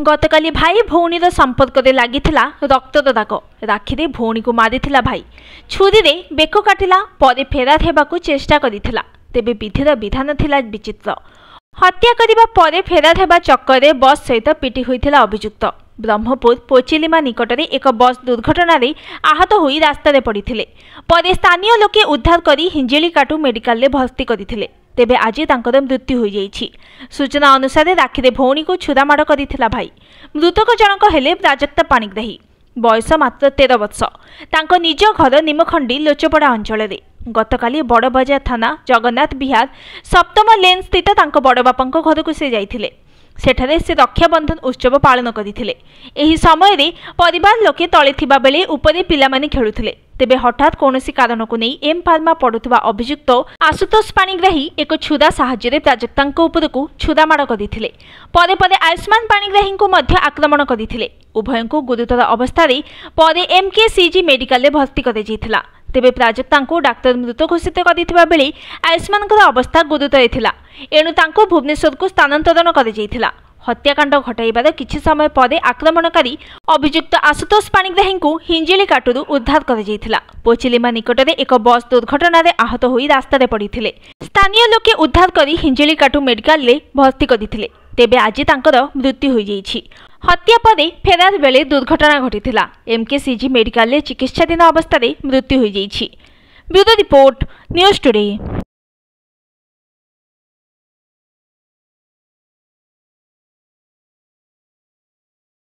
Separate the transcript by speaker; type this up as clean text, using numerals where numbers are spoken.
Speaker 1: गतकाली भाई भौणीर संपर्क लगी रक्तर दाग। राखी भौणी को मारी भाई छुरी रे बेक काटिला पर फेरार होगा चेष्टा करथिला। तेबे विधिर विधान थिला विचित्र। हत्या करिबा परे फेरार हेबा चक्कर बस सहित पिटी होइथिला अभियुक्त। ब्रह्मपुर पोचिलिमा निकटरे एक बस दुर्घटना रे आहत होई रास्ता रे पड़िथिले। परे स्थानीय लोके उद्धार करी हिंजिलीकाटु मेडिकल रे भर्ती करथिले। तेबे आज तांकर मृत्यु हो जाइछि। सूचना अनुसार राखी भौणी को छुरामाड़ करथिला भाई। मृतक जनक हेले प्राजक्त पाणिग्राही। बयस मात्र 13 वर्ष। तांको निज घर निमखंडी लोचपड़ा अंचल रे। गतकाली बड़बजार थाना जगन्नाथ विहार सप्तम लेन स्थित तांको बड़बापांको घर को से जाइथिले। सेठारे से रक्षाबंधन उत्सव पालन करथिले। एही समय रे परिवार लोके तळे थिबा बेले उपरे पिलामाने खेलुथिले। तेबे हठात कोनोसी कारण को नहीं एम फार्मा पड़ुवा अभियुक्त आशुतोष पाणिग्राही एक छुरा साहाय्य प्राजक्तांको उपरकू छुरामाड़ करथिले। परे परे आयुष्मान पाणिग्राही को मध्य आक्रमण करथिले। उभयंको गुरुतर अवस्था रे परे एमकेसीजी मेडिकल रे भर्ती कर जाइथिला। तेबे प्राजक्तांको डाक्टर मृत घोषित करथिबा बेले आयुष्मानकर अवस्था गुरुतर थिला। एणु तांको भुवनेश्वर को स्थानांतरण कर जाइथिला। हत्याकांड घटाइबार किछि समय परे आक्रमणकारी अभियुक्त आशुतोष पाणिग्राही को हिंजिलीकाटुरु उद्धार कर जाइथिला। पोचिलिमा निकटरे एक बस दुर्घटना रे आहत होई रास्ता रे पड़िथिले। स्थानीय लोके उद्धार करी हिंजिलीकाटु मेडिकल रे भर्ती करथिले। तेबे आज तांकर मृत्यु हो जाइछि। हत्या परे फेरार बेले दुर्घटना घटिथिला। एमकेसीजी मेडिकल रे चिकित्साधीन अवस्था रे मृत्यु हो जाइछि। Bureau report news today.